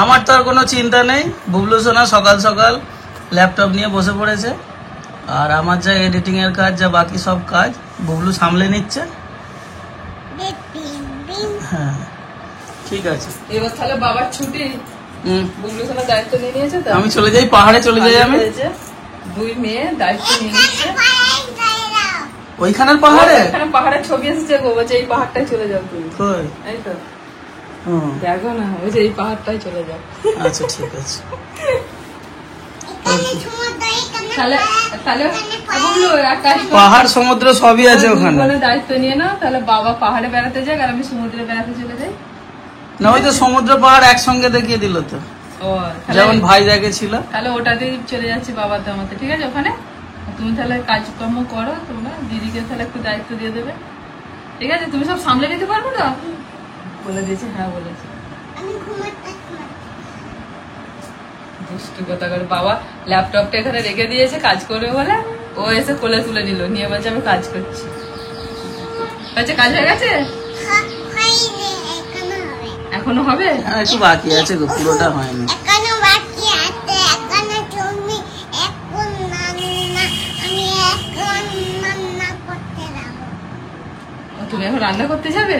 আমার তো আর কোনো চিন্তা নেই। বুবলু সোনা সকাল সকাল ল্যাপটপ নিয়ে বসে পড়েছে, আর আমার যা এডিটিং এর কাজ, যা বাকি সব কাজ বুবলু সামলে নিচ্ছে। হ্যাঁ ঠিক আছে। এবার তাহলে বাবার ছুটি, বুবলু সোনা দায়িত্ব নিয়ে নিয়েছে তো। আমি চলে যাই পাহাড়ে, চলে যাই আমি। দুই মেয়ে দায়িত্ব নিয়ে নিচ্ছে ওইখানের পাহাড়ে। এখানে পাহাড়ের ছবি এসেছে গো, বলছে এই পাহাড়টাই চলে যাও তুমি। এই তো দেখো না, ওই যে এই পাহাড়টাই চলে যাও। আচ্ছা ঠিক আছে। পাহাড় সমুদ্র সবই আছে ওখানে। দায়িত্ব নিয়ে না, তাহলে বাবা পাহাড়ে বেড়াতে যাক আর আমি সমুদ্রে বেড়াতে চলে যাই। না ওই তো সমুদ্র পাহাড় একসঙ্গে দেখিয়ে দিল তো, যেমন ভাই দেখেছিল। তাহলে ওটাতেই চলে যাচ্ছি বাবার দামাতে, ঠিক আছে? ওখানে তুমি তাহলে কাজকর্ম করো, তোমরা দিদিকে তাহলে একটু দায়িত্ব দিয়ে দেবে, ঠিক আছে? তুমি সব সামলে নিতে পারবো তো? বলে দিয়েছি, হ্যাঁ বলেছি। দুষ্টু কথা করে বাবা ল্যাপটপটা এখানে রেখে দিয়েছে কাজ করবে বলে, ও এসে কোলে তুলে নিল, নিয়ে বলছে আমি কাজ করছি। আচ্ছা কাজ হয়ে গেছে? এখনো হবে, একটু বাকি আছে গো, পুরোটা হয়নি। তুমি এখন রান্না করতে যাবে?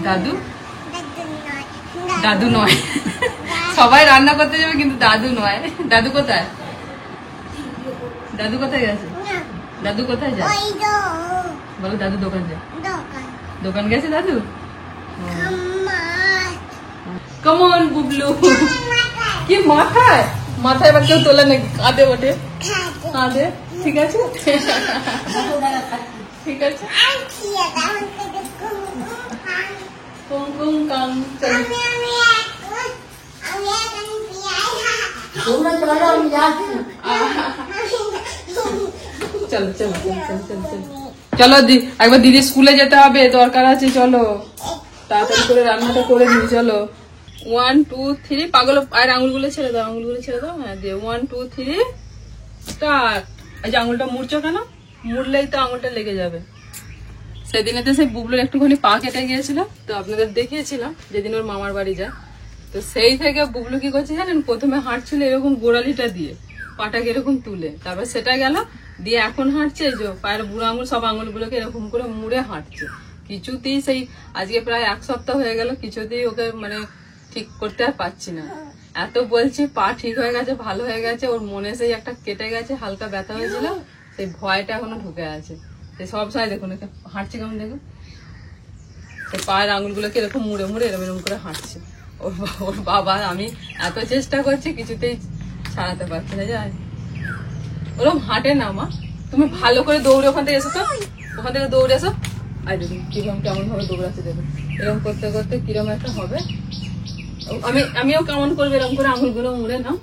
দাদু দাদু নয়, সবাই রান্না করতে যাবে কিন্তু দাদু নয়। দাদু কোথায়? দাদু কোথায় গেছে? দাদু কোথায় যায় বলো? দাদু দোকান যায়। দোকান গেছে দাদু। কেমন বুবলু? কি মাথায়? মাথায় এবার কেউ তোলে নাকি? কাঁদে ওঠে, কাঁদে। ঠিক আছে ঠিক আছে। চলো চলো চলো একবার দিদি স্কুলে যেতে হবে, দরকার আছে। চলো তাড়াতাড়ি করে রান্নাটা করে দিই। চলো 1 2 3 পাগল আর আঙুলগুলো ছেড়ে দাও, আঙুলগুলো ছেড়ে দাও। হ্যাঁ দিয়ে 1 2 3 স্টার্ট। এই যে আঙুলটা মুড়ছো কেন? মুড়লেই তো আঙুলটা লেগে যাবে। সেদিনেতে সেই বুবলুর একটুখানি পা কেটে গিয়েছিল তো, আপনাদের দেখিয়েছিলাম যেদিন ওর মামার বাড়ি যায়। তো সেই থেকে বুবলু কি করছে জানেন, প্রথমে হাঁটছিল এরকম গোড়ালিটা দিয়ে, পাটাকে এরকম তুলে, তারপর সেটা গেল দিয়ে এখন হাঁটছে এই যে পায়ের বুড়ো আঙুল সব আঙুলগুলোকে এরকম করে মুড়ে হাঁটছে। কিছুতেই সেই আজকে প্রায় 1 সপ্তাহ হয়ে গেল, কিছুতেই ওকে মানে ঠিক করতে আর পারছি না। এত বলছি পা ঠিক হয়ে গেছে, ভালো হয়ে গেছে, ওর মনে সেই একটা কেটে গেছে, হালকা ব্যথা হয়েছিল, সেই ভয়টা এখনো ঢুকে আছে। সব সময় দেখুন হাঁটছে কেমন, দেখুন সেই পায়ের আঙুলগুলোকে এরকম মুড়ে মুড়ে এরকম করে হাঁটছে। ওর বাবা আমি এত চেষ্টা করছি, কিছুতেই ছাড়াতে পারছি না। যায় ওরকম হাঁটে না মা, তুমি ভালো করে দৌড়ে ওখান থেকে এসো তো, ওখান থেকে দৌড়ে এসো। আর দেখুন কিরকম কেমন ভাবে দৌড়াচ্ছে, দেখুন এরকম করতে করতে কিরকম একটা হবে। আমিও কেমন করবো এরকম করে আঙুলগুলো মুড়ে নাও।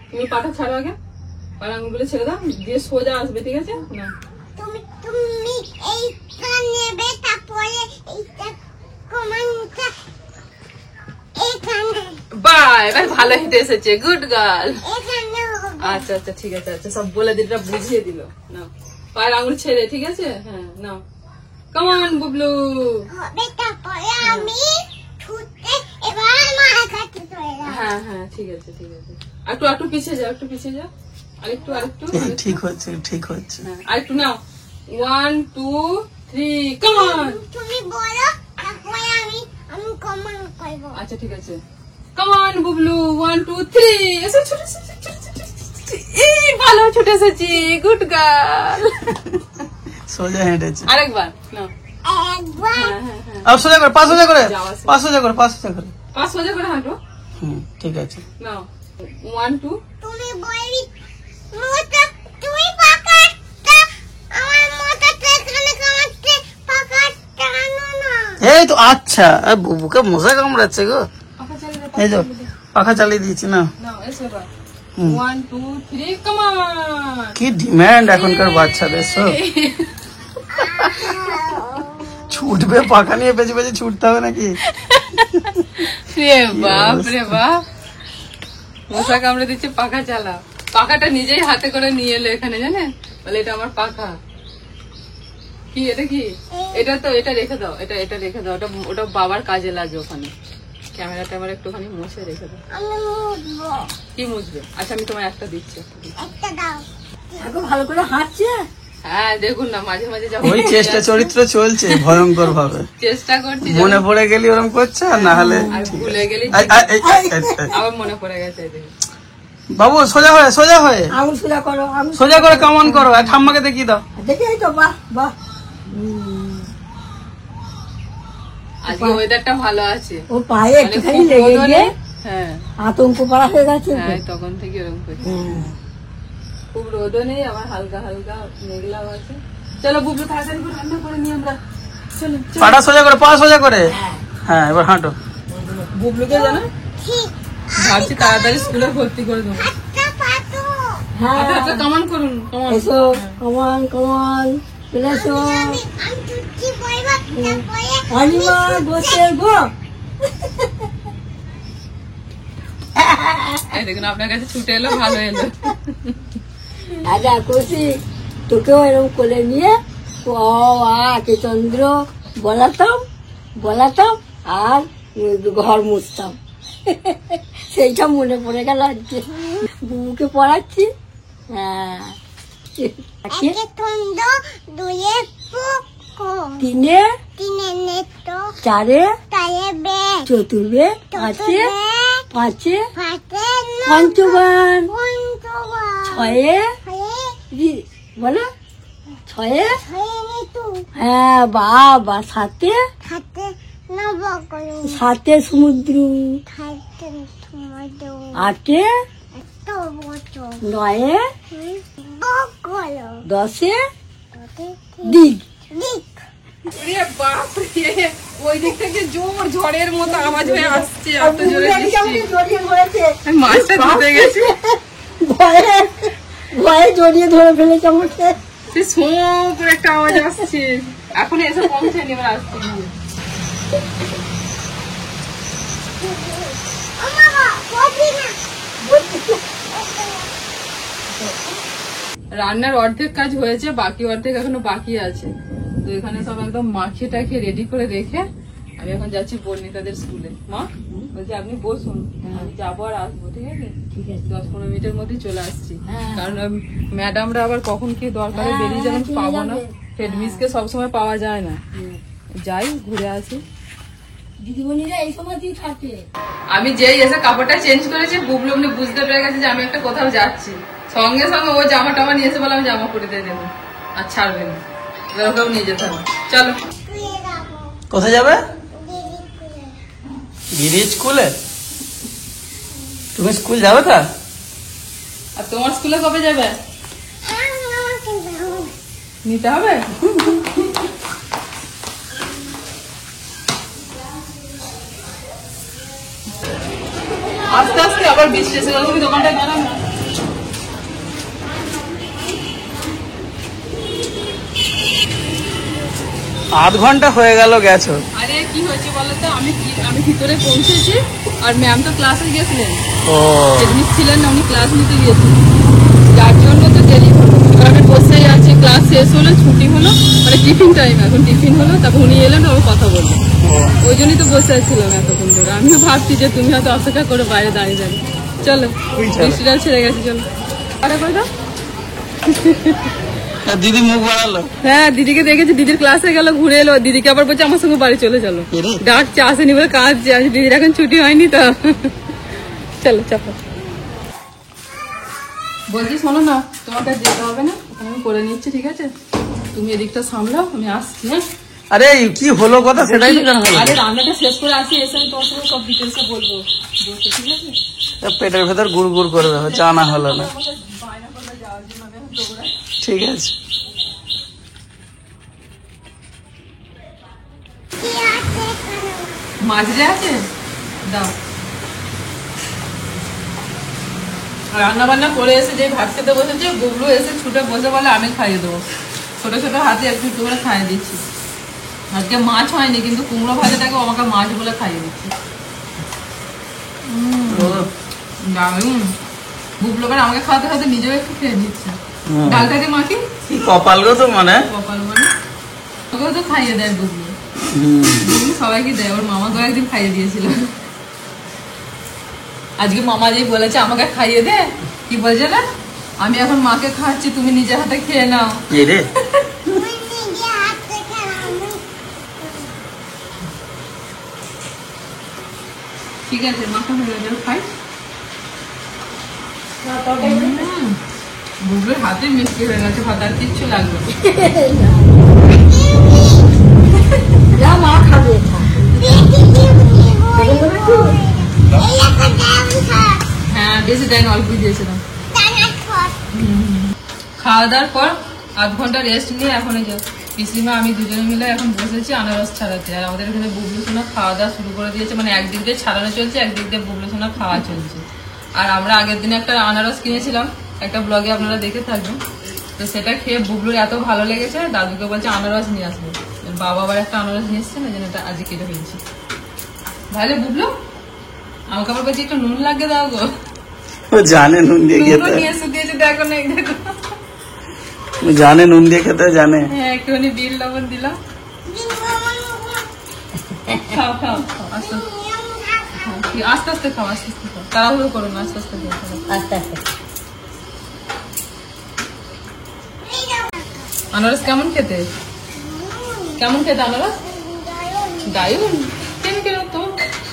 তুমি পাটা ছাড়ো আগে, পায়ের আঙুলগুলো ছেড়ে দাও, দিয়ে সোজা আসবে, ঠিক আছে? না বাই, এবার ভালো হেঁটে এসেছে, গুড গার্ল। আচ্ছা আচ্ছা ঠিক আছে, আচ্ছা সব বলে দিটা বুঝিয়ে দিল। নাও পায়ের আঙুল ছেড়ে, ঠিক আছে? হ্যাঁ নাও, কাম অন বুবলু। হ্যাঁ হ্যাঁ ঠিক আছে ঠিক আছে, একটু একটু পিছিয়ে যাও, একটু পিছিয়ে যাও, আরেকটু আরেকটু। ঠিক হচ্ছে ঠিক হচ্ছে। হ্যাঁ আরেকটু নাও, 1 2 3 কাম অন। তুমি বলো তারপরে আমি কমেন্ট করব। আচ্ছা ঠিক আছে, কাম অন বুবলু, 1 2 3। এসে ছুটে এই ভালো ছুটে এসেছি, গুড গার্ল। সোজা হেঁটেছে। আরেকবার নাও, একবার। আর সোজা করে, পা সোজা করে, পা সোজা করে, পা সোজা করে, পা সোজা করে হাঁটো। ঠিক আছে। নাও 1 2। তুমি বলি মোটা, তুমি পাকাটা আমার মোটাটা এখানে কামড়াচ্ছে, পাকাটা আনো না। এই তো আচ্ছা, বুকে মশা কামড়াচ্ছে গো। এই তো পাখা চালিয়ে দিয়েছি না। নাও এসো এবার 1 2 3 কাম অন। কি ডিমান্ড এখনকার বাচ্চাদের, সব ছুটবে, পাখা নিয়ে পেছনে পেছনে ছুটতে হবে নাকি? রে বাপ রে বাপ, মশা কামড়ে দিচ্ছে, পাখা চালাও। পাখাটা নিজেই হাতে করে নিয়ে এলো এখানে, জানেন? বলে এটা আমার পাখা। কি এটা? কি এটা? তো এটা রেখে দাও, এটা এটা রেখে দাও, ওটা ওটা বাবার কাজে লাগে ওখানে। ক্যামেরা ট্যামেরা একটুখানি মুছে রেখে দাও। আমি মুছবো। কি মুছবে? আচ্ছা আমি তোমার একটা দিচ্ছি। একটা দাও। এখন ভালো করে হাঁটছে। হ্যাঁ দেখুন না, মাঝে মাঝে যখন ওই চেষ্টা চরিত্র চলছে ভয়ঙ্কর ভাবে। চেষ্টা করছি মনে পড়ে গেলি ওরম করছে, আর না হলে আর ভুলে গেলি আবার মনে পড়ে গেছে। বাবু সোজা হয়ে সোজা হয়ে আঙুল সোজা করো, আঙুল সোজা করে কেমন করো, আর ঠাম্মাকে দেখিয়ে দাও। দেখে এই তো, বাহ বাহ। আজকে ওয়েদারটা ভালো আছে, ও পায়ে মানে একটুখানি খুব লেগে রোদও গিয়ে নেই। হ্যাঁ আতঙ্ক পাড়া হয়ে গেছে। হ্যাঁ তখন থেকে এরকম করছে। খুব রোদও নেই, আবার হালকা হালকা মেঘলাও আছে। চলো বুবলু তাড়াতাড়ি করে রান্না করে নিই আমরা। চলো চলো। পাটা সোজা করে, পা সোজা করে। হ্যাঁ এবার হাঁটো। বুবলুকে জানো ঠিক। ভাবছি তাড়াতাড়ি স্কুলে ভর্তি করে দেবো। একটা পাতো। হ্যাঁ আচ্ছা কমান করুন, কমান। এসো, কমান কমান চলে এসো। আমি টুচি পয়বা পয়ে। অনিমা বসে গো। এই দেখুন আপনার কাছে ছুটে এলো, ভালো এলো। রাজা কৌশিক, তোকেও এরকম কোলে নিয়ে ক আ কে চন্দ্র বলাতাম বলাতাম আর ঘর মুছতাম। সেইটা মনে পড়ে গেল আজকে। বুবুকে পড়াচ্ছি। হ্যাঁ একে তন্দ দুয়ে পোকো। তিনে তিনে নেতো। চারে তায়ে বে। চতুর্বে পাঁচে পাঁচে পাতে ন। পঞ্চবান পঞ্চবা। ছয়ে হয়ে বলো ছয়ে হয়ে নেতু। হ্যাঁ বাবা সাতে হাতে নব করু। সাতে সমুদ্র খাইতে তোমাদো। আটে এত বটো। নয়ে বকলো। দশে তোতে দিক। দিক। বাপরে, ওই দিক থেকে জোর ঝড়ের মতো আওয়াজ হয়ে আসছে, এত জোরে বৃষ্টি। আমি মাছটা ধুতে গেছি, ভয়ে ভয়ে জড়িয়ে ধরে ফেলেছে আমাকে। সে সো করে একটা আওয়াজ আসছে। এখন এসে পৌঁছেনি, এবার আসছে। আমা বলি না। রান্নার অর্ধেক কাজ হয়েছে, বাকি অর্ধেক এখনো বাকি আছে। তো এখানে সব একদম মাখিয়ে টাখিয়ে রেডি করে রেখে আমি এখন যাচ্ছি বর্ণিতাদের স্কুলে। মা বলছি আপনি বসুন, আমি যাবো আর আসবো, ঠিক আছে? ঠিক আছে 10-15 মিনিটের মধ্যে চলে আসছি। হ্যাঁ। কারণ ম্যাডামরা আবার কখন কি দরকারে বেরিয়ে যাবেন চলে পাবো না। যাবে। হেডমিসকে সবসময় পাওয়া যায় না। যাই ঘুরে আসি। দিদিমণিরা এই সময়তেই থাকে। আমি যেই এসে কাপড়টা চেঞ্জ করেছি, বুবলু এমনি বুঝতে পেরে গেছে যে আমি একটা কোথাও যাচ্ছি। সঙ্গে সঙ্গে ও জামা টামা নিয়ে এসে বলে আমি জামা পরে দিয়ে দেবো, আর ছাড়বে না। এবার ওকেও নিয়ে যেতে হবে। চলো। কুয়ে যাবো। কোথায় যাবে? দিদি কুয়ে। গিরি স্কুলে? তুমি স্কুল যাবে তা? আর তোমার স্কুলে কবে যাবে? আমাকে দাও। নিতে হবে। আস্তে আস্তে আবার বৃষ্টি এসে গেল, তুমি দোকানটায় দাঁড়াও না। আধ ঘন্টা হয়ে গেল গেছো। আরে কি হয়েছে বলতো, আমি ভিতরে পৌঁছেছি আর ম্যাম তো ক্লাসে গেছিলেন, ও হেডমিস ছিলেন না, উনি ক্লাস নিতে গিয়েছিলেন, যার জন্য তো দেরি হলো। এবার আমি বসেই আছি, ক্লাস শেষ হলো, ছুটি হলো, মানে টিফিন টাইম, এখন টিফিন হলো, তারপর উনি এলেন, ওর কথা বললেন। ওই জন্যই তো বসে আছিলাম এতক্ষণ ধরে। আমিও ভাবছি যে তুমি হয়তো অপেক্ষা করে বাইরে দাঁড়িয়ে যাবে। চলো, বৃষ্টিটাও ছেড়ে গেছে, চলো। আরে করে দাও। দিদি মুখ বাড়ালো। হ্যাঁ দিদিকে দেখেছি, দিদির ক্লাসে গেল, ঘুরে এলো, দিদিকে আবার বলছে আমার সঙ্গে বাড়ি চলে চলো। এরে। ডাকছে, আসেনি বলে কাজ আছে, দিদির এখন ছুটি হয়নি তো। চলো চাপো। বলছি শোনো না, তোমাকে যেতে হবে না, আমি করে নিচ্ছি, ঠিক আছে? তুমি এদিকটা সামলাও, আমি আসছি। হ্যাঁ আরে কি হলো কথা সেটাই তো জানা হলো। আরে রান্নাটা শেষ করে আসি, এসে আমি তোমার সঙ্গে সব ডিটেলসে বলবো। বসে, ঠিক আছে? পেটের ভেতর গুড় গুড় করে দেবে, জানা হলো না। ঠিক আছে। কি আছে এখানে? মাঝে আছে দাও। রান্না বান্না করে এসে যে ভাত খেতে বসেছে, গুবলু এসে ছুটে বসে বলে আমি খাইয়ে দেবো। ছোট ছোট হাতে একটু একটু করে খাইয়ে দিচ্ছি। আজকে মাছ হয়নি, কিন্তু কুমড়ো ভাজাটাকে আমাকে মাছ বলে খাইয়ে দিচ্ছি। দারুন। বুবলু করে আমাকে খাওয়াতে খাওয়াতে নিজেও একটু খেয়ে নিচ্ছে। হুম। ডালটা দিয়ে মাখি কি কপাল গো তো মানে। কপাল মানে ওকেও তো খাইয়ে দেয় বুবলু। বুবলু সবাইকে দেয়, ওর মামাকেও একদিন খাইয়ে দিয়েছিল। আজকে মামা যেই বলেছে আমাকে খাইয়ে দে, কি বলছে না, আমি এখন মাকে খাওয়াচ্ছি, তুমি নিজের হাতে খেয়ে নাও। এই রে তুমি নিজে হাতে খাও। ঠিক আছে মাখা হয়ে যাবে, খাই। বুবলুর হাতে মিষ্টি হয়ে গেছে, ভাত আর কিচ্ছু লাগবে না। যা মা খাবে এই একটা দাম খা। হ্যাঁ বেশি দেয় না, অল্প দিয়েছিলাম। দানা খা। খাওয়া দাওয়ার পর আধ ঘন্টা রেস্ট নিয়ে এখন এই যে পিসিমা আমি দুজনে মিলে এখন বসেছি আনারস ছাড়াতে। আর আমাদের এখানে বুবলু সোনা খাওয়া দাওয়া শুরু করে দিয়েছে, মানে একদিক দিয়ে ছাড়ানো চলছে, একদিক দিয়ে বুবলু সোনা খাওয়া চলছে। আর আমরা আগের দিনে একটা আনারস কিনেছিলাম, একটা ব্লগে আপনারা দেখে থাকবেন, তো সেটা খেয়ে বুবলুর এত ভালো লেগেছে, দাদুকে বলছে আনারস নিয়ে আসবো। বাবা আবার একটা আনারস নিয়ে এসছে, না যেন এটা আজকে কেটে ফেলছি। ভালো বুবলু, আমাকে আবার বলছি একটু নুন লাগিয়ে দাও গো। ও জানে নুন দিয়ে নুনও খেতে, নিয়ে শুকিয়েছে, দেখো না, এই দেখো। ও জানে নুন দিয়ে খেতে জানে। হ্যাঁ একটুখানি বিল লবণ দিলাম। খাও খাও খাও, আস্তে আস্তে আস্তে খাও, আস্তে আস্তে খাও, তাড়াহুড়ো করো না, আস্তে আস্তে খাও। আস্তে আস্তে আনারস কেমন খেতে, কেমন খেতে আনারস? দারুন। কেন কেন তো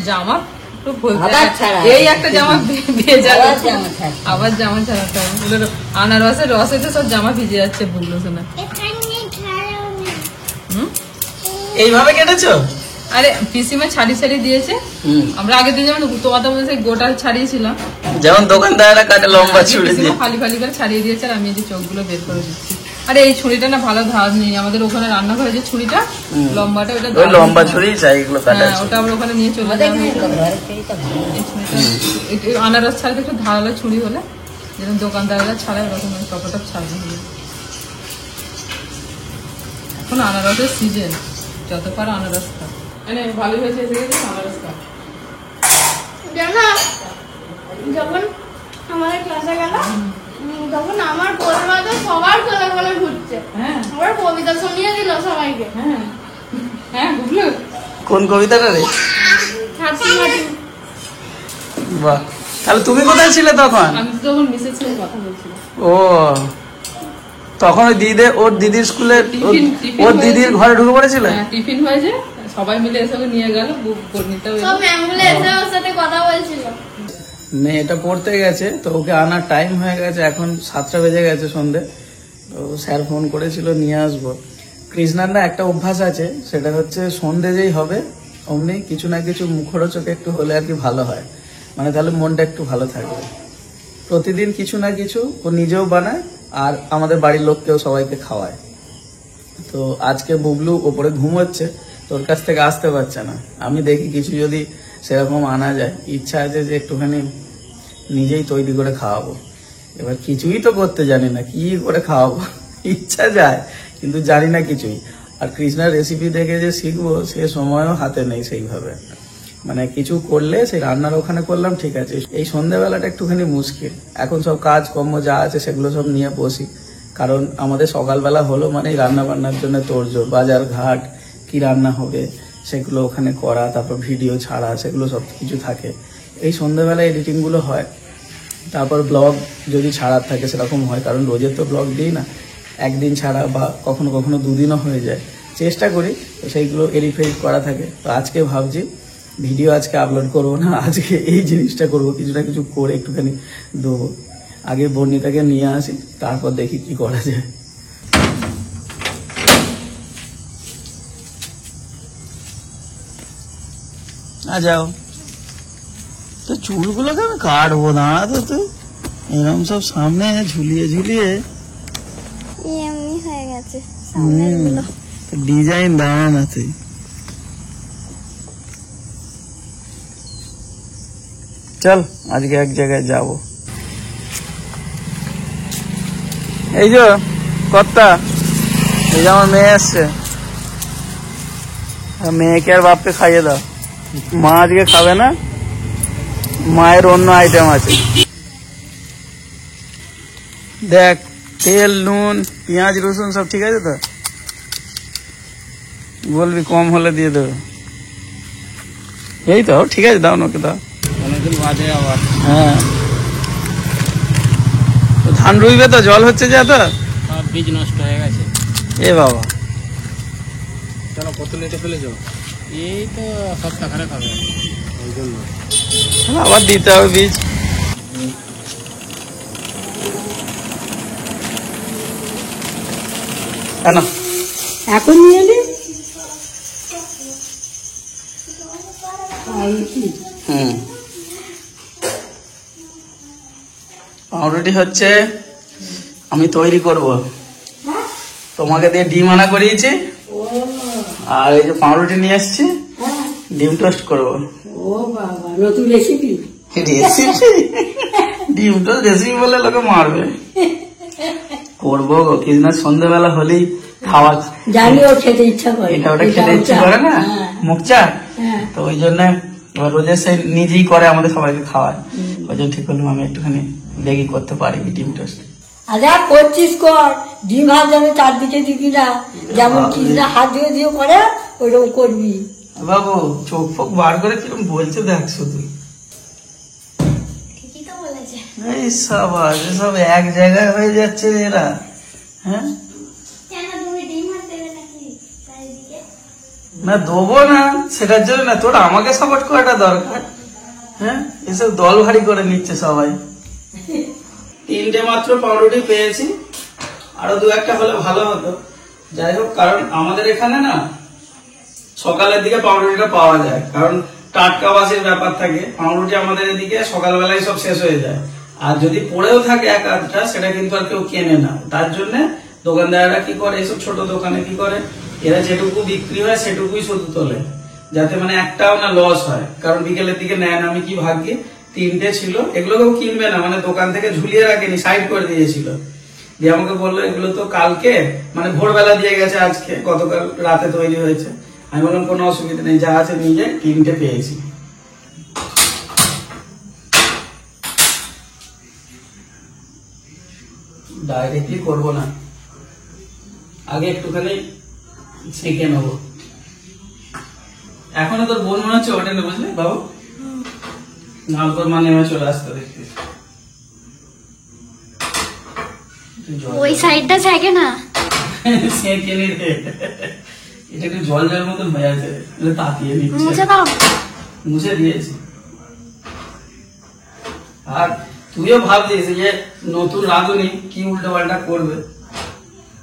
জামা তো বলতে আবার ছাড়া। এই একটা জামা ভেজা আবার জামা ছাড়া। আবার জামা ছাড়াতে হবে। আনারসের রসে তো সব জামা ভিজে যাচ্ছে বুবলু সোনা। এখানে ছাড়াও না। হুম, এইভাবে কেটেছো? আরে পিসিমা ছাড়ি ছাড়ি দিয়েছে, আমরা আগের দিন যেমন তোমাদের মধ্যে গোটা ছাড়িয়েছিলাম, যেমন দোকানদাররা কাটে লম্বা ছুরি দিয়ে। পিসিমা ফালি ফালি করে ছাড়িয়ে দিয়েছে, আর আমি এই যে চোখগুলো বের করে দিচ্ছি। আরে এই ছুরিটা না ভালো ধার নেই, আমাদের ওখানে রান্নাঘরে যে ছুরিটা লম্বাটা, ওটা ওই লম্বা ছুরি চাই এগুলো কাটার হ্যাঁ, ওটা আমরা ওখানে নিয়ে চলে আমাদের যাবো। এখানে ঘরের ছুরিটা ভালো। এই ছুরিটা একটু আনারস ছাড়াতে একটু ধারালো ছুরি হলে, যেরকম দোকানদাররা ছাড়ায় ওরকম ওই টপটপ ছাড়ানো হবে। এখন আনারসের সিজন, যত পারো আনারস খা। মানে ভালো হয়েছে, এসে গেছে আনারস খা। জানো যখন আমাদের ক্লাসে গেল, তখন আমার পড়াশোনা তো সবার কোলে কোলে ঘুরছে। হ্যাঁ আবার কবিতা শুনিয়ে দিল সবাইকে। হ্যাঁ হ্যাঁ বুঝলো। কোন কবিতাটা রে? হাতি হাতি। বাহ, তাহলে তুমি কোথায় ছিলে তখন? আমি তো তখন মিসেস সঙ্গে কথা বলছিলাম। ও তখন ওই ওর দিদির স্কুলে টিফিন ওর দিদির ঘরে ঢুকে পড়েছিল। হ্যাঁ, টিফিন হয়েছে, সবাই মিলে এসে ওকে নিয়ে গেল, পরিণীতা সব ম্যামগুলো এসে ওর সাথে কথা বলছিল। মেয়েটা পড়তে গেছে, তো ওকে আনার টাইম হয়ে গেছে, এখন 7টা বেজে গেছে সন্ধে। তো স্যার ফোন করেছিল নিয়ে আসবো। কৃষ্ণার না একটা অভ্যাস আছে, সেটা হচ্ছে সন্ধে যেই হবে অমনি কিছু না কিছু মুখরোচকে একটু হলে আর কি ভালো হয়, মানে তাহলে মনটা একটু ভালো থাকবে। প্রতিদিন কিছু না কিছু ও নিজেও বানায় আর আমাদের বাড়ির লোককেও সবাইকে খাওয়ায়। তো আজকে বুবলু ওপরে ঘুমোচ্ছে, তোর কাছ থেকে আসতে পারছে না। আমি দেখি কিছু যদি সেরকম আনা যায়, ইচ্ছা আছে যে একটুখানি নিজেই তৈরি করে খাওয়াবো। এবার কিছুই তো করতে জানি না, কি করে খাওয়াবো, ইচ্ছা যায় কিন্তু জানি না কিছুই। আর কৃষ্ণার রেসিপি দেখে যে শিখবো সে সময়ও হাতে নেই সেইভাবে, মানে কিছু করলে সেই রান্নার ওখানে করলাম ঠিক আছে, এই সন্ধ্যাবেলাটা একটুখানি মুশকিল। এখন সব কাজ কর্ম যা আছে সেগুলো সব নিয়ে বসি, কারণ আমাদের সকালবেলা হলো মানে রান্না বান্নার জন্য তোড়জোড়, বাজার ঘাট কি রান্না হবে সেগুলো ওখানে করা, তারপর ভিডিও ছাড়া, সেগুলো সব কিছু থাকে। এই সন্ধ্যাবেলা এডিটিং গুলো হয়, তারপর ব্লগ যদি ছাড়ার থাকে সেরকম হয়, কারণ রোজের তো ব্লগ দিই না, একদিন ছাড়া বা কখনো কখনো দুদিনও হয়ে যায়, চেষ্টা করি তো সেইগুলো এডিট ফেডিট করা থাকে। তো আজকে ভাবছি ভিডিও আজকে আপলোড করবো না, আজকে এই জিনিসটা করবো, কিছু না কিছু করে একটুখানি দেবো। আগে বর্ণিতাকে নিয়ে আসি, তারপর দেখি কি করা যায়। যাও তো চুলগুলোকে আমি কাটবো, দাঁড়াতো তুই এরকম সব সামনে ঝুলিয়ে ঝুলিয়ে এমনি হয়ে গেছে। ডিজাইন দাঁড়া না তুই। চল আজকে এক জায়গায় যাব। এই যে কর্তা, এই যে আমার মেয়ে এসছে, মেয়েকে আর বাপকে খাইয়ে দাও। মা আজকে খাবে না, মায়ের অন্য আইটেম আছে। দেখ তেল নুন পেঁয়াজ রসুন সব ঠিক আছে তো? বলবি কম হলে দিয়ে দেবো। এই তো ঠিক আছে, দাও ওকে দাও। অনেকদিন বাদে আবার হ্যাঁ, তো ধান রুইবে তো, জল হচ্ছে যা তো। সব বীজ নষ্ট হয়ে গেছে। এ বাবা, কেন কত লেটে ফেলেছো? এই তো সপ্তাহখানেক হবে, ওই জন্য। আবার দিতে হবে বীজ। কেন এখন নিয়ে এলি? হুম, পাউরুটি হচ্ছে আমি তৈরি করব, তোমাকে দিয়ে ডিম আনা করিয়েছি, আর এই যে পাউরুটি নিয়ে এসছি, ডিম টোস্ট করবো। ও বাবা, নতুন রেসিপি। রেসিপি? ডিম টোস্ট রেসিপি বলে লোকে মারবে। করবো গো, কৃষ্ণার সন্ধ্যেবেলা হলেই খাওয়া, জানি ও খেতে ইচ্ছা করে, এটা ওটা খেতে ইচ্ছে করে না, মুখ চা, হ্যাঁ। তো ওই জন্য এবার রোজের সে নিজেই করে আমাদের সবাইকে খাওয়ায়। ওই জন্য ঠিক করলাম আমি একটুখানি দেখি করতে পারি কি ডিম টোস্ট। আর যা করছিস কর, ডিম ভাত যেন চারদিকে দিবি না, যেমন কৃষ্ণা হাত দিয়ে দিয়ে করে ওইরকম করবি। বাবু চোখ ফোক বার করে কিরকম বলছে দেখ শুধু। ঠিকই তো বলেছে। এই সাবাস, এসব এক জায়গায় হয়ে যাচ্ছে এরা। হ্যাঁ, কেন তুমি ডিম হাত দেবে নাকি চারিদিকে? না দেবো না, সেটার জন্য না, তোর আমাকে সাপোর্ট করাটা দরকার। হ্যাঁ, এসব দল ভারী করে নিচ্ছে সবাই। 3টে মাত্র পাউরুটি পেয়েছি, আরো 2-1টা হলে ভালো হতো। যাই হোক, কারণ আমাদের এখানে না সকালের দিকে পাউরুটিটা পাওয়া যায়, কারণ টাটকা বাসের ব্যাপার থাকে। পাউরুটি আমাদের এদিকে সকালবেলায় সব শেষ হয়ে যায়, আর যদি পড়েও থাকে এক আধটা, সেটা কিন্তু আর কেউ কেনে না। তার জন্য দোকানদাররা কি করে, এইসব ছোট দোকানে কি করে, এরা যেটুকু বিক্রি হয় সেটুকুই শুধু তোলে, যাতে মানে একটাও না লস হয়। কারণ বিকেলের দিকে নেন, আমি কি ভাগ্যে 3টে ছিল, এগুলো কেউ কিনবে না, মানে দোকান থেকে ঝুলিয়ে রাখেনি, সাইড করে দিয়েছিল। দিয়ে আমাকে বললো এগুলো তো কালকে মানে ভোরবেলা দিয়ে গেছে, আজকে গতকাল রাতে তৈরি হয়েছে। আমি বললাম কোনো অসুবিধা নেই, যা আছে নিয়ে যাই। 3টে পেয়েছি। ডাইরেক্টলি করবো না, আগে একটুখানি সেঁকে নেবো। এখনো তোর বোন মনে হচ্ছে ওঠেনি, বুঝলি বাবু? না, তোর মানে চলে আসতে দেখতে। ওই সাইডটা থাকে না। সেঁকে নি রে, এটা একটু জল জল মতন হয়ে আছে, তাকিয়ে মুছে নিচ্ছে। দাও। মুছে দিয়েছি। আর তুইও ভাবছিস যে নতুন রাঁধুনি কি উল্টো পাল্টা করবে,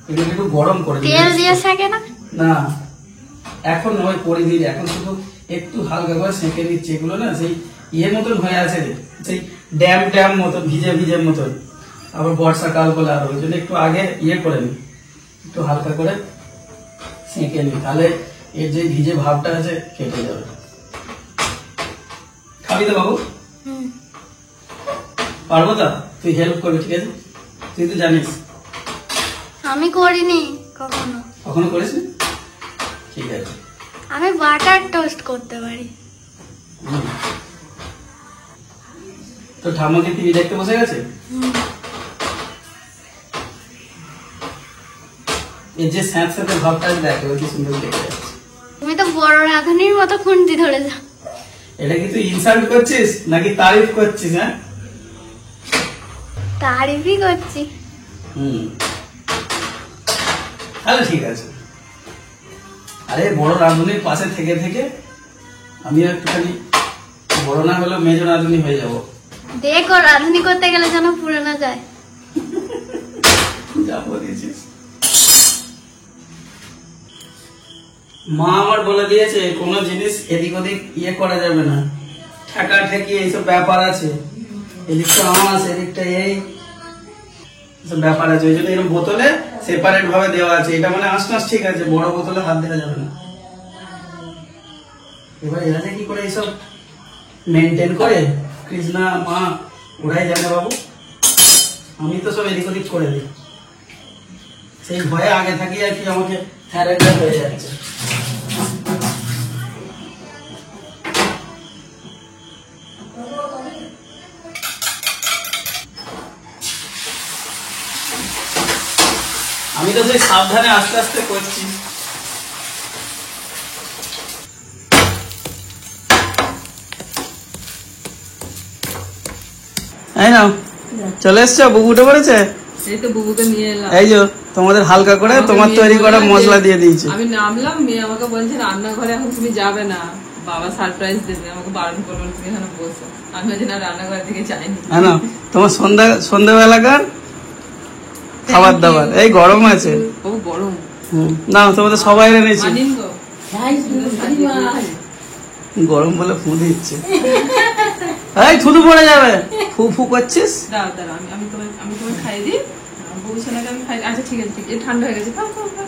এগুলো একটু গরম করে দিবি। তেল দিয়ে থাকে না। না, এখন নয়, করে দিই, এখন শুধু একটু হালকা করে সেঁকে দিচ্ছি। এগুলো না সেই ইয়ের মতন হয়ে আছে রে, সেই ড্যাম ড্যাম মতন, ভিজে ভিজে মতন। আবার বর্ষাকাল বলে, আর ওই জন্য একটু আগে ইয়ে করে নি, একটু হালকা করে সেঁকে নি, তাহলে এর যে ভিজে ভাবটা আছে কেটে যাবে। খাবি তো বাবু? পারবো তো, তুই হেল্প করবি, ঠিক আছে? তুই তো জানিস। আমি করিনি কখনো। কখনো করিস নি? ঠিক আছে। আমি বাটার টোস্ট করতে পারি। তো ঠাম্মা কি টিভি দেখতে বসে গেছে? এই যে স্যাঁত স্যাঁতে ভাবটা দেখে, ওই কি সুন্দর দেখে যাচ্ছে। তুমি তো বড় রাঁধুনির মতো খুন্তি ধরে যাও। এটা কি তুই ইনসাল্ট করছিস নাকি তারিফ করছিস? হ্যাঁ, তারিফই করছি। তাহলে ঠিক আছে। আরে বড় রাঁধুনির পাশে থেকে থেকে আমিও একটুখানি বড় না হলেও মেজ রাঁধুনি হয়ে যাবো। দেখো, রাঁধুনি করতে গেলে যেন পুরো না যায়। যা বলেছিস। মা আমার বলে দিয়েছে কোনো জিনিস এদিক ওদিক ইয়ে করা যাবে না, ঠেকা ঠেকি এইসব ব্যাপার আছে, এদিকটা আঁশ এদিকটা এই সব ব্যাপার আছে। ওই জন্য এরকম বোতলে সেপারেট ভাবে দেওয়া আছে। এটা মানে আঁশ টাশ ঠিক আছে, বড় বোতলে হাত দেওয়া যাবে না। এবার এরা যে কি করে এইসব মেনটেন করে, কৃষ্ণা মা ওরাই জানে বাবু। আমি তো সব এদিক ওদিক করে দিই, সেই ভয়ে আগে থাকি আর কি আমাকে থ্যারেন্ডার হয়ে যাচ্ছে। আমি তো সেই সাবধানে আস্তে আস্তে করছি। এই নাও, চলে এসছো? বুবু উঠে পড়েছে? এই তো বুবুকে নিয়ে এলাম। এই যে তোমাদের হালকা করে তোমার তৈরি করা মশলা দিয়ে দিয়েছে। আমি নামলাম, মেয়ে আমাকে বলছে রান্নাঘরে এখন তুমি যাবে না, বাবা সারপ্রাইজ দেবে, আমাকে বারণ করবো তুমি এখানে বসো। আমি বলছি না, রান্নাঘরের দিকে যাইনি। হ্যাঁ না, তোমার সন্ধ্যাবেলাকার খাবার দাবার। এই গরম আছে, ও গরম না তোমাদের সবাই এনেছি। মানিন গো, গরম বলে ফু দিচ্ছে। এই থুতু পড়ে যাবে, ফু ফু করছিস। দাও দাও, আমি তোমায় খাই দিই। বউ ছেলেকে আমি খাই। আচ্ছা ঠিক আছে, ঠিক আছে, ঠান্ডা হয়ে গেছে। খাও খাও খাও।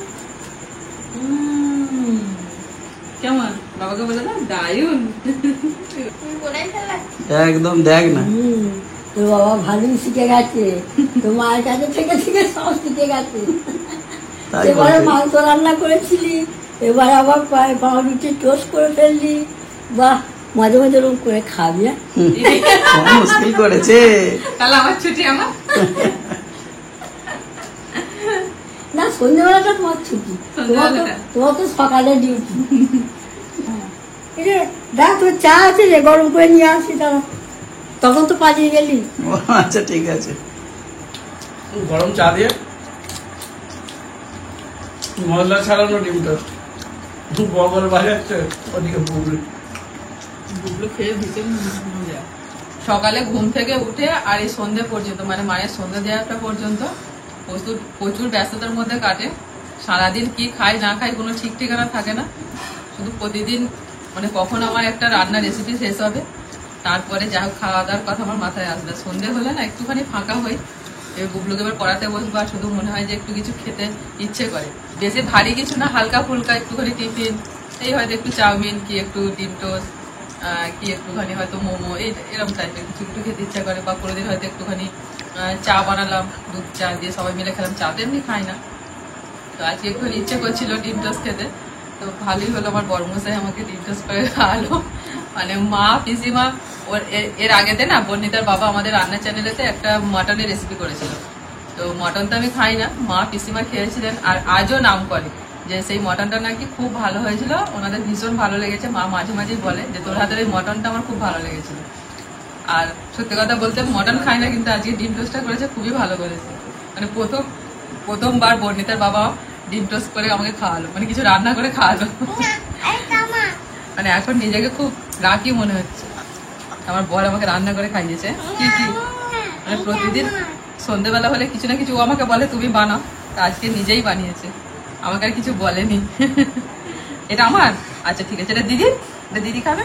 কেমন বাবাকে বলে না দায়ুন। কোথায় ফেলা? একদম দেখ না, তোর বাবা ভালোই শিখে গেছে, তোর মায়ের কাছে থেকে থেকে সব শিখে গেছে। তাই এবারে বলছে। মাংস রান্না করেছিলি, এবার আবার পাউরুটি টোস্ট করে ফেললি। বাহ, মাঝে মাঝে ওরকম করে খাবি। মুশকিল করেছে। তাহলে আমার ছুটি আমার। না, সন্ধ্যেবেলাটা তোমার ছুটি, সন্ধ্যেবেলাটা? তোমার তো সকালে ডিউটি। দেখ তোর চা আছে রে, গরম করে নিয়ে আসি। তারা তখন তো পালিয়ে গেলি। আচ্ছা ঠিক আছে, গরম চা দিয়ে মশলা ছাড়ানো ডিম টোস্ট। বগল বাজাচ্ছে ওদিকে বুবলি। বুবলু খেয়ে ভীষণ মজা। সকালে ঘুম থেকে উঠে আর এই সন্ধ্যে পর্যন্ত, মানে মায়ের সন্ধ্যা দেওয়াটা পর্যন্ত প্রচুর ব্যস্ততার মধ্যে কাটে। সারাদিন কি খাই না খাই কোনো ঠিক ঠিকানা থাকে না। শুধু প্রতিদিন মানে কখন আমার একটা রান্নার রেসিপি শেষ হবে, তারপরে যা হোক খাওয়া দাওয়ার কথা আমার মাথায় আসবে। সন্ধ্যে হলে না একটুখানি ফাঁকা হই, এবার বুবলুকে এবার পড়াতে বসবো, আর শুধু মনে হয় যে একটু কিছু খেতে ইচ্ছে করে। বেশি ভারী কিছু না, হালকা ফুলকা একটুখানি টিফিন, এই হয়তো একটু চাউমিন, কি একটু ডিম টোস্ট, কি একটুখানি হয়তো মোমো, এরকম টাইপের কিছু একটু খেতে ইচ্ছা করে। বা কোনোদিন হয়তো একটুখানি চা বানালাম, দুধ চা দিয়ে সবাই মিলে খেলাম। চা তো এমনি খাই না, তো আজকে একটু ইচ্ছে করছিল ডিম টোস্ট খেতে। তো ভালোই হলো, আমার বড়মশাই আমাকে ডিম টোস্ট করে খাওয়ালো। মানে মা পিসিমা ওর এর আগেতে না বর্ণিতার বাবা আমাদের রান্না চ্যানেলেতে একটা মটনের রেসিপি করেছিল। তো মটন তো আমি খাই না, মা পিসিমা খেয়েছিলেন আর আজও নাম করে যে সেই মটনটা নাকি খুব ভালো হয়েছিল, ওনাদের ভীষণ ভালো লেগেছে। মা মাঝে মাঝেই বলে যে তোর হাতের এই মটনটা আমার খুব ভালো লেগেছিল। আর সত্যি কথা বলতে মটন খাই না, কিন্তু আজকে ডিম টোস্টটা করেছে, খুবই ভালো করেছে। মানে প্রথমবার বর্ণিতার বাবা ডিম টোস্ট করে আমাকে খাওয়ালো, মানে কিছু রান্না করে খাওয়ালো। মানে এখন নিজেকে খুব লাকি মনে হচ্ছে, আমার বর আমাকে রান্না করে খাইয়েছে। কি কি মানে প্রতিদিন সন্ধ্যেবেলা হলে কিছু না কিছু ও আমাকে বলে তুমি বানাও, তা আজকে নিজেই বানিয়েছে, আমাকে আর কিছু বলেনি। এটা আমার, আচ্ছা ঠিক আছে, এটা দিদি খাবে।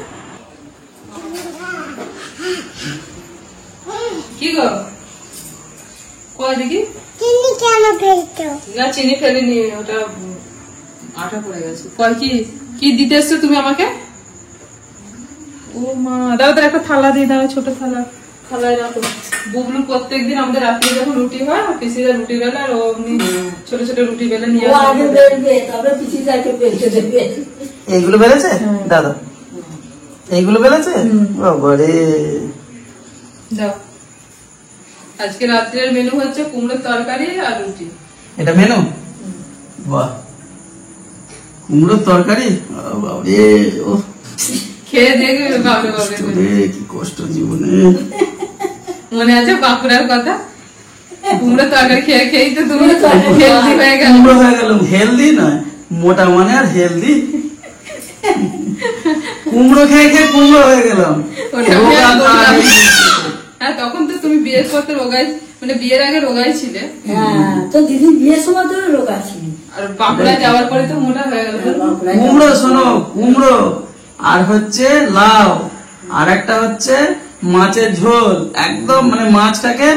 কি গো কয় দেখি? চিনি কেন ফেলছো? না চিনি ফেলিনি, ওটা আটা পড়ে গেছে। কয় কি দিতে এসছো তুমি আমাকে? ও মা, দাও একটা থালা দিয়ে দাও, ছোট থালায় রাখো। বুবলু প্রত্যেকদিন আমাদের রাত্রে যখন রুটি হয়, পিসিরা রুটি বেলে, আর ও ছোট ছোট রুটি বেলে নিয়ে ও আগে বেলবে, তবে পিসিটাকে বেলতে দেবে। এইগুলো বেলেছে দাদা? এইগুলো বেলেছে? বাবারে, দাও। আজকে রাত্রের মেনু হচ্ছে কুমড়োর তরকারি আর রুটি। এটা মেনু? বাহ, কুমড়োর তরকারি, বাবারে, ও খেয়ে দেখবে বাবরে বাবরে করে। রে, কি কষ্ট জীবনে। মনে আছে বাঁকুড়ার কথা? কুমড়োর তরকারি খেয়ে খেয়েই তো তুমি হেলদি হয়ে গেল। কুমড়ো হয়ে গেলাম, হেলদি নয়, মোটা মানে আর হেলদি। কুমড়ো খেয়ে খেয়ে কুমড়ো হয়ে গেলাম। ওটা আমি আর বললাম। হ্যাঁ, তখন তো তুমি বিয়ের পর তো রোগাই, মানে বিয়ের আগে রোগাই ছিলে। হ্যাঁ, তো দিদি বিয়ের সময় তো রোগ আছে। আর বাঁকুড়া যাওয়ার পরে তো মোটা হয়ে গেল। কুমড়ো, শোনো, কুমড়ো আর হচ্ছে লাউ, আর একটা হচ্ছে মাছের ঝোল। একদম মানে মাছটাকে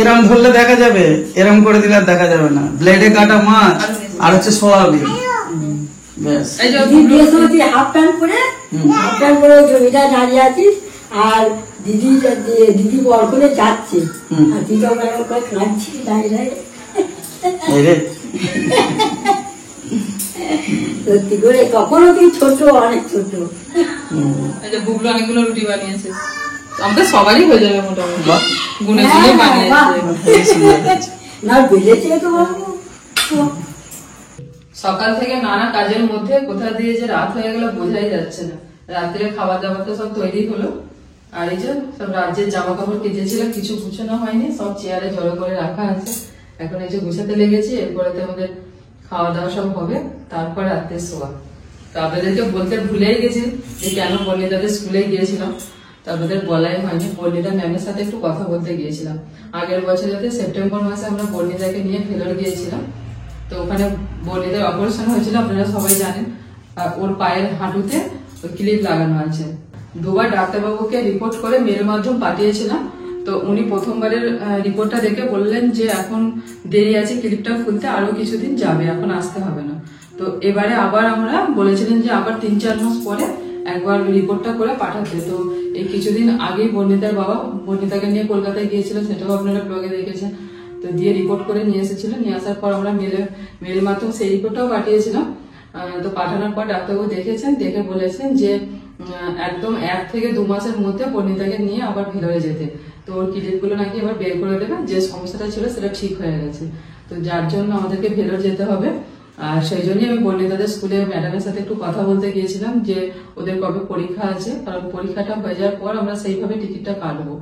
এরম ধরলে দেখা যাবে, এরম করে দিলে আর দেখা যাবে না। ব্লেডে কাটা মাছ আর হচ্ছে সোয়াবিন, ব্যাস। এই যে দিদি বিয়ের সময় তুই হাফ প্যান্ট পরে ওই জমিটা দাঁড়িয়ে আছিস, আর দিদি বর করে যাচ্ছে, আর তুই তখন এরকম করে কাঁদছিস দাঁড়িয়ে দাঁড়িয়ে। এই রে, সত্যি করে কখনো তুই ছোট, অনেক ছোট। এই যে বুবলু অনেকগুলো রুটি বানিয়েছে, আমাদের সবারই হয়ে যাবে মোটামুটি। বাহ, গুনে গুনে বানিয়েছে। হেবি সুন্দর হয়েছে। না বেলেছে তো বাবু। সকাল থেকে নানা কাজের মধ্যে কোথা দিয়ে যে রাত হয়ে গেল বোঝাই যাচ্ছে না। রাত্রে খাবার দাবার তো সব তৈরি হলো, আর এই যে সব রাজ্যের জামা কাপড় কেটেছিল, কিছু গুছানো হয়নি, সব চেয়ারে জড়ো করে রাখা আছে। এখন এই যে গুছাতে লেগেছি, এরপরে তো আমাদের খাওয়া দাওয়া সব হবে, তারপর রাত্রে শোয়া। তো আপনাদেরকে বলতে ভুলেই গেছি যে কেন বর্ণিতাদের স্কুলে গিয়েছিলাম, তো আপনাদের বলাই হয়নি। বর্ণিতা ম্যামের সাথে একটু কথা বলতে গিয়েছিলাম। আগের বছরেতে সেপ্টেম্বর মাসে আমরা বর্ণিতাকে নিয়ে ফেলোর গিয়েছিলাম। তো ওখানে বর্ণিতার অপারেশন হয়েছিল, আপনারা সবাই জানেন। আর ওর পায়ের হাঁটুতে ক্লিপ লাগানো আছে। দুবার ডাক্তারবাবুকে রিপোর্ট করে মেল মাধ্যম পাঠিয়েছিলাম। তো উনি প্রথমবারের রিপোর্টটা দেখে বললেন যে এখন দেরি আছে ক্লিপটা খুলতে, আরো কিছুদিন যাবে, এখন আসতে হবে না। তো এবারে আবার আমরা বলেছিলেন যে আবার 3-4 মাস পরে একবার রিপোর্টটা করে পাঠাতে। তো এই কিছুদিন আগেই বর্ণিতার বাবা বর্ণিতাকে নিয়ে কলকাতায় গিয়েছিল, সেটাও আপনারা ব্লগে দেখেছেন। তো দিয়ে রিপোর্ট করে নিয়ে এসেছিল, নিয়ে আসার পর আমরা মেল মাধ্যম সেই রিপোর্টটাও পাঠিয়েছিলাম। তো পাঠানোর পর ডাক্তারবাবু দেখেছেন, দেখে বলেছেন যে একদম 1 থেকে 2 মাসের মধ্যে বর্ণিতাকে নিয়ে আবার ভেলোরে যেতে। তো ওর ক্লিপগুলো নাকি এবার বের করে দেবে, যে সমস্যাটা ছিল সেটা ঠিক হয়ে গেছে। তো যার জন্য আমাদেরকে ভেলোর যেতে হবে। আর সেই জন্যই আমি বর্ণিতাদের স্কুলে ম্যাডামের সাথে একটু কথা বলতে গিয়েছিলাম যে ওদের কবে পরীক্ষা আছে, কারণ পরীক্ষাটা হয়ে যাওয়ার পর আমরা সেইভাবে টিকিটটা কাটবো।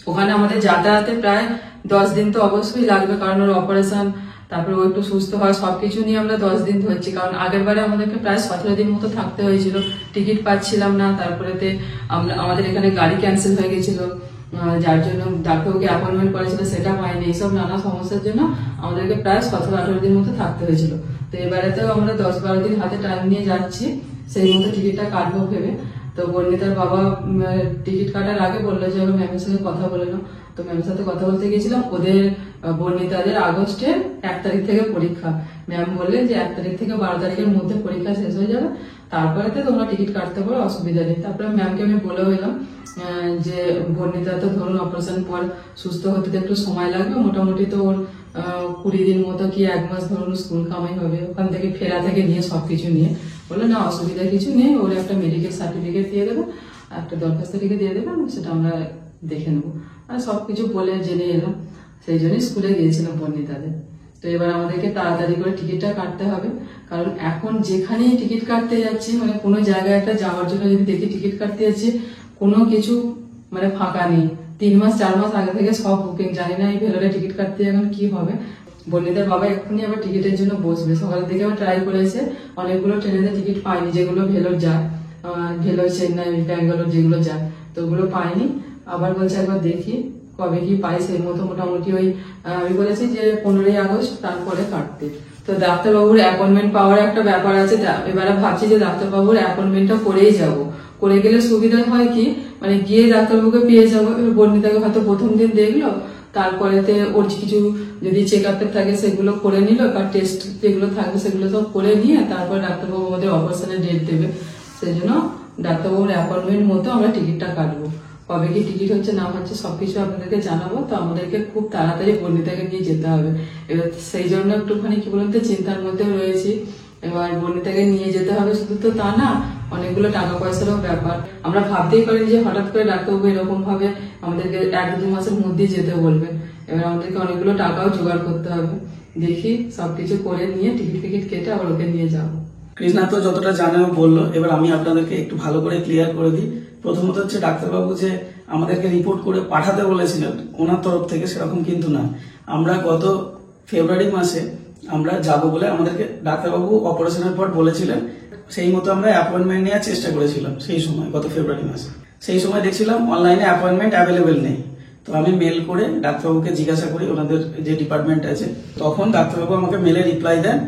ওখানে আমাদের যাতায়াতে প্রায় 10 দিন তো অবশ্যই লাগবে, কারণ ওর অপারেশন, তারপরে ও একটু সুস্থ হওয়া, সবকিছু নিয়ে আমরা 10 দিন ধরছি। কারণ আগের বারে আমাদেরকে প্রায় 17 দিন মতো থাকতে হয়েছিল, টিকিট পাচ্ছিলাম না। তারপরেতে আমাদের এখানে গাড়ি ক্যান্সেল হয়ে গেছিল, যার জন্য ডাক্তারবাবুকে অ্যাপয়েন্টমেন্ট করেছিল, সেটা পাইনি। এইসব নানা সমস্যার জন্য আমাদেরকে প্রায় 17-18 দিন মতো থাকতে হয়েছিল। তো এবারেতেও আমরা 10-12 দিন হাতে টাইম নিয়ে যাচ্ছি, সেই মতো টিকিটটা কাটবো ভেবে। তো বর্ণিতার বাবা টিকিট কাটার আগে বললো যে আমি ম্যামের সাথে কথা বলে নাও। তো ম্যামের সাথে কথা বলতে গেছিলাম। ওদের বর্ণিতাদের আগস্টের 1 তারিখ থেকে পরীক্ষা। ম্যাম বললেন যে 1 তারিখ থেকে 12 তারিখের মধ্যে পরীক্ষা শেষ হয়ে যাবে, তারপরে তোমরা টিকিট কাটতে পারো, অসুবিধা নেই। তারপরে ম্যামকে আমি বলে হইলাম যে বর্ণিতা তো ধরুন অপারেশন পর সুস্থ হতে একটু সময় লাগবে, মোটামুটি তো ওর 20 দিন মতো কি 1 মাস ধরুন স্কুল কামাই হবে, ওখান থেকে ফেরা থেকে নিয়ে সবকিছু নিয়ে। বললো না, অসুবিধা কিছু নেই, ওর একটা মেডিকেল সার্টিফিকেট দিয়ে দেবে, একটা দরখাস্ত লিখে দিয়ে দেবে, সেটা আমরা দেখে নেবো। আর সবকিছু বলে জেনে এলাম, সেই জন্যই স্কুলে গিয়েছিলাম বর্ণিতাদের। তো এবার আমাদেরকে তাড়াতাড়ি করে টিকিটটা কাটতে হবে, কারণ এখন যেখানেই টিকিট কাটতে যাচ্ছি, মানে কোনো জায়গায় একটা যাওয়ার জন্য যদি দেখি টিকিট কাটতে যাচ্ছি, কোনো কিছু মানে ফাঁকা নেই। 3-4 মাস আগে থেকে সব বুকিং। জানি না এই ভেলোরে টিকিট কাটতে এখন কি হবে। বর্ণিতার বাবা এক্ষুনি আবার টিকিটের জন্য বসবে। সকালের দিকে আবার ট্রাই করেছে, অনেকগুলো ট্রেনে টিকিট পায়নি, যেগুলো ভেলোর যায়, ভেলোর, চেন্নাই, ব্যাঙ্গালোর যেগুলো যায়, তো ওগুলো পায়নি। আবার বলছে একবার দেখি কবে কি পাই, সেই মতো মোটামুটি ওই আমি বলেছি যে 15ই আগস্ট তারপরে কাটতে। তো ডাক্তারবাবুর অ্যাপয়েন্টমেন্ট পাওয়ার একটা ব্যাপার আছে। এবারে ভাবছি যে ডাক্তারবাবুর অ্যাপয়েন্টমেন্টটা করেই যাব, করে গেলে সুবিধা হয় কি, মানে গিয়ে ডাক্তারবাবুকে পেয়ে যাবো। বর্ণিতাকে হয়তো প্রথম দিন দেখলো, তারপরেতে ওর কিছু যদি চেক আপের থাকে সেগুলো করে নিল, বা টেস্ট যেগুলো থাকবে সেগুলো সব করে নিয়ে তারপর ডাক্তারবাবু আমাদের অপারেশনের ডেট দেবে। সেই জন্য ডাক্তারবাবুর অ্যাপয়েন্টমেন্ট মতো আমরা টিকিটটা কাটবো। কবে কি টিকিট হচ্ছে না হচ্ছে সবকিছু আপনাদেরকে জানাবো। তো আমাদেরকে খুব তাড়াতাড়ি বর্ণিতাকে নিয়ে যেতে হবে। এবার সেই জন্য একটুখানি কি বলতে চিন্তার মধ্যে রয়েছি। এবার বর্ণিতাকে নিয়ে যেতে হবে, শুধু তো তা না, অনেকগুলো টাকা পয়সারও ব্যাপার। আমরা ভাবতেই পারিনি যে হঠাৎ করে ডাক্তারবাবু এরকম ভাবে আমাদেরকে 1-2 মাসের মধ্যেই যেতে বলবে। এবার আমাদেরকে অনেকগুলো টাকাও জোগাড় করতে হবে। দেখি সবকিছু করে নিয়ে টিকিট কেটে আবার ওকে নিয়ে যাবো। কৃষ্ণা তো যতটা জানে ও বললো, এবার আমি আপনাদেরকে একটু ভালো করে ক্লিয়ার করে দিই। প্রথমত হচ্ছে ডাক্তারবাবু যে আমাদেরকে রিপোর্ট করে পাঠাতে বলেছিলেন ওনার তরফ থেকে, সেরকম কিন্তু না। আমরা গত ফেব্রুয়ারি মাসে আমরা যাব বলে আমাদেরকে ডাক্তারবাবু অপারেশনের পর বলেছিলেন, সেই মতো আমরা অ্যাপয়েন্টমেন্ট নেওয়ার চেষ্টা করেছিলাম। সেই সময় গত ফেব্রুয়ারি মাসে সেই সময় দেখছিলাম অনলাইনে অ্যাপয়েন্টমেন্ট অ্যাভেলেবেল নেই। তো আমি মেল করে ডাক্তারবাবুকে জিজ্ঞাসা করি, ওনাদের যে ডিপার্টমেন্ট আছে, তখন ডাক্তারবাবু আমাকে মেলে রিপ্লাই দেন,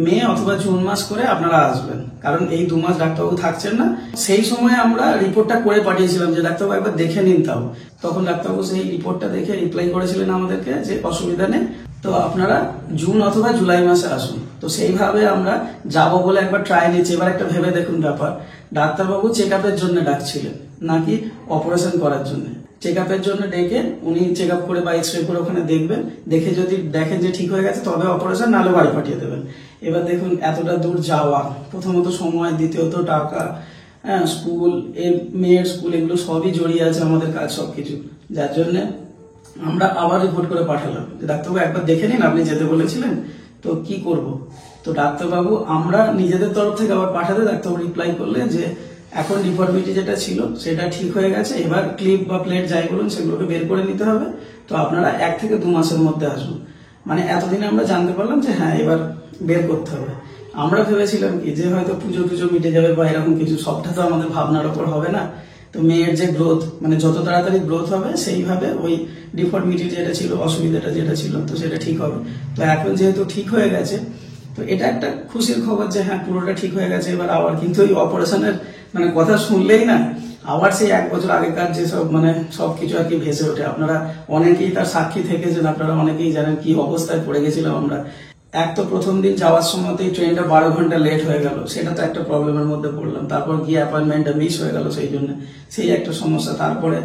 মে অথবা জুন মাস করে আপনারা আসবেন, কারণ এই 2 মাস ডাক্তারবাবু থাকছেন না। সেই সময় আমরা রিপোর্টটা করে পাঠিয়েছিলাম যে ডাক্তারবাবু একবার দেখে নিন। তাও তখন ডাক্তারবাবু সেই রিপোর্টটা দেখে রিপ্লাই করেছিলেন আমাদেরকে যে অসুবিধা নেই, তো আপনারা জুন অথবা জুলাই মাসে আসুন। তো সেইভাবে আমরা যাব বলে একবার ট্রাই নিচ্ছি। এবার একটা ভেবে দেখুন ব্যাপার, ডাক্তারবাবু চেক আপের জন্য ডাকছিলেন নাকি অপারেশন করার জন্য? চেক আপের জন্য ডেকে উনি চেক আপ করে বা এক্সরে করে ওখানে দেখবেন, দেখে যদি দেখেন যে ঠিক হয়ে গেছে তবে অপারেশন, নাহলে বাড়ি পাঠিয়ে দেবেন। এবার দেখুন এতটা দূর যাওয়া, প্রথমত সময়, দ্বিতীয়ত টাকা, স্কুল, মেয়ের স্কুল, এগুলো সবই জড়িয়ে আছে আমাদের কাজ সবকিছু। যার জন্য আমরা আবার রিপোর্ট করে পাঠালাম যে ডাক্তারবাবু একবার দেখে নিন, আপনি যেতে বলেছিলেন, তো কি করব? তো ডাক্তারবাবু আমরা নিজেদের তরফ থেকে আবার পাঠাতে, ডাক্তারবাবু রিপ্লাই করলেন যে এখন ডিফর্মিটি যেটা ছিল সেটা ঠিক হয়ে গেছে, এবার ক্লিপ বা প্লেট যাই বলুন সেগুলোকে বের করে নিতে হবে, তো আপনারা 1 থেকে 2 মাসের মধ্যে আসুন। মানে এতদিনে আমরা জানতে পারলাম যে হ্যাঁ এবার বের করতে হবে। আমরা ভেবেছিলাম কি যে হয়তো পুজো মিটে যাবে বা এরকম কিছু, সবটা তো আমাদের ভাবনার ওপর হবে না। তো মেয়ের যে গ্রোথ, মানে যত তাড়াতাড়ি গ্রোথ হবে সেইভাবে ওই ডিফর্মিটি যেটা ছিল, অসুবিধাটা যেটা ছিল, তো সেটা ঠিক হবে। তো এখন যেহেতু ঠিক হয়ে গেছে, তো এটা একটা খুশির খবর যে হ্যাঁ পুরোটা ঠিক হয়ে গেছে। এবার আবার কিন্তু ওই অপারেশনের মানে কথা শুনলেই না আবার সেই 1 বছর আগেকার যেসব মানে সবকিছু আর কি ভেসে ওঠে। আপনারা অনেকেই তার সাক্ষী থেকেছেন, আপনারা অনেকেই জানেন কি অবস্থায় পড়ে গেছিলাম আমরা। এক তো প্রথম দিন যাওয়ার সময়তেই ট্রেনটা 12 ঘন্টা লেট হয়ে গেল, সেটা তো একটা প্রবলেমের মধ্যে পড়লাম। তারপর গিয়ে অ্যাপয়েন্টমেন্টটা মিস হয়ে গেল, সেই জন্য সেই একটা সমস্যা। তারপরে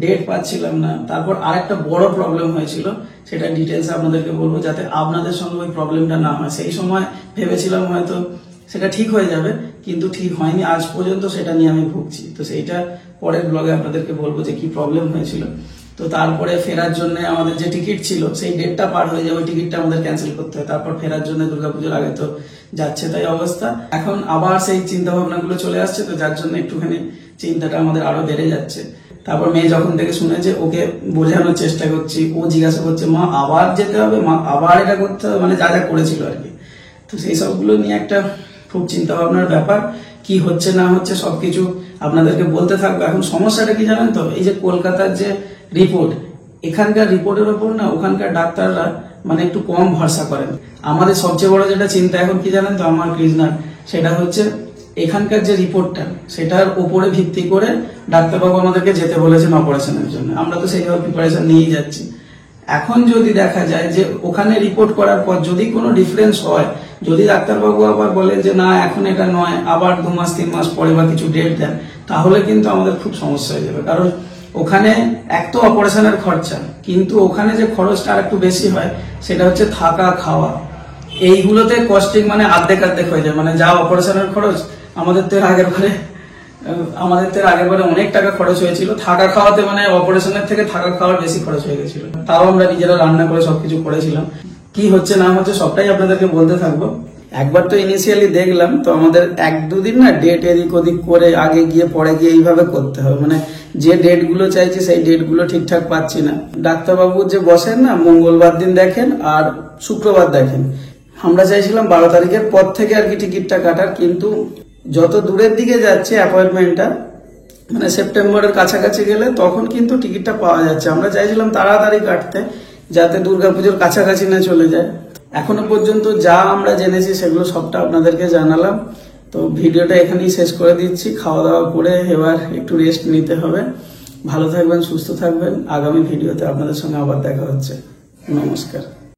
ডেট পাচ্ছিলাম না। তারপর আরেকটা বড় প্রবলেম হয়েছিল, সেটা ডিটেলস আপনাদেরকে বলবো যাতে আপনাদের সঙ্গে ওই প্রবলেমটা না হয়। সেই সময় ভেবেছিলাম হয়তো সেটা ঠিক হয়ে যাবে, কিন্তু ঠিক হয়নি। আজ পর্যন্ত সেটা নিয়ে আমি ভুগছি। তো সেইটা পরের ব্লগে আপনাদেরকে বলবো যে কি প্রবলেম হয়েছিল। তো তারপরে ফেরার জন্য আমাদের যে টিকিট ছিল সেই ডেটটা পার হয়ে যায়, ওই টিকিটটা আমাদের ক্যান্সেল করতে হয়। তারপর ফেরার জন্য দুর্গাপুজোর আগে তো যাচ্ছে তাই অবস্থা। এখন আবার সেই চিন্তা ভাবনাগুলো চলে আসছে, তো যার জন্য একটুখানি চিন্তাটা আমাদের আরো বেড়ে যাচ্ছে। তারপর মেয়ে যখন থেকে শুনেছে, ওকে বোঝানোর চেষ্টা করছি, ও জিজ্ঞাসা করছে মা আবার যেতে হবে, মা আবার এটা করতে হবে, মানে যা যা করেছিল আর কি। তো সেই সবগুলো নিয়ে একটা খুব চিন্তা ভাবনার ব্যাপার। কি হচ্ছে না হচ্ছে সবকিছু আপনাদেরকে বলতে থাকবো। এখন সমস্যাটা কি জানেন তো, এই যে কলকাতার যে রিপোর্ট, এখানকার রিপোর্টের ওপর না ওখানকার ডাক্তাররা মানে একটু কম ভরসা করেন। আমাদের সবচেয়ে বড় যেটা চিন্তা এখন কি জানেন তো আমার কৃষ্ণার, সেটা হচ্ছে এখানকার যে রিপোর্টটা সেটার উপরে ভিত্তি করে ডাক্তারবাবু আমাদেরকে যেতে বলেছেন অপারেশনের জন্য। আমরা তো সেইভাবে প্রিপারেশন নিয়েই যাচ্ছি। এখন যদি দেখা যায় যে ওখানে রিপোর্ট করার পর যদি কোনো ডিফারেন্স হয়, যদি ডাক্তারবাবু আবার বলেন যে না এখন এটা নয়, আবার 2 মাস 3 মাস পরে বা কিছু ডেট দেন, তাহলে কিন্তু আমাদের খুব সমস্যা হয়ে যাবে। কারণ ওখানে এক তো অপারেশনের খরচা, কিন্তু ওখানে যে খরচটা আর একটু বেশি হয় সেটা হচ্ছে থাকা খাওয়া, এইগুলোতে কস্টিং মানে অর্ধেক হয়ে যায়। মানে যা অপারেশনের খরচ, আমাদের তো এর আগের বারে অনেক টাকা খরচ হয়েছিল থাকা খাওয়াতে, মানে অপারেশনের থেকে থাকা খাওয়ার বেশি খরচ হয়ে গেছিল। তাও আমরা নিজেরা রান্না করে সবকিছু করেছিলাম। কি হচ্ছে না হচ্ছে সবটাই আপনাদেরকে বলতে থাকবো। একবার তো ইনিশিয়ালি দেখলাম, তো আমাদের 1-2 দিন না ডেট এদিক ওদিক করে আগে গিয়ে পরে গিয়ে এইভাবে করতে হবে। মানে যে ডেট গুলো চাইছি সেই ডেট গুলো ঠিকঠাক পাচ্ছি না। ডাক্তারবাবু যে বসেন না, মঙ্গলবার দিন দেখেন আর শুক্রবার দেখেন। আমরা চাইছিলাম 12 তারিখের পর থেকে আর কি টিকিটটা কাটার, কিন্তু যত দূরের দিকে যাচ্ছে অ্যাপয়েন্টমেন্টটা, মানে সেপ্টেম্বরের কাছাকাছি গেলে তখন কিন্তু টিকিটটা পাওয়া যাচ্ছে। আমরা চাইছিলাম তাড়াতাড়ি কাটতে, যাতে দুর্গাপুজোর কাছাকাছি না চলে যায়। এখনো পর্যন্ত যা আমরা জেনেছি সেগুলো সবটা আপনাদেরকে জানালাম। তো ভিডিওটা এখানেই শেষ করে দিচ্ছি। খাওয়া দাওয়া করে এবার একটু রেস্ট নিতে হবে। ভালো থাকবেন, সুস্থ থাকবেন। আগামী ভিডিওতে আপনাদের সঙ্গে আবার দেখা হচ্ছে। নমস্কার।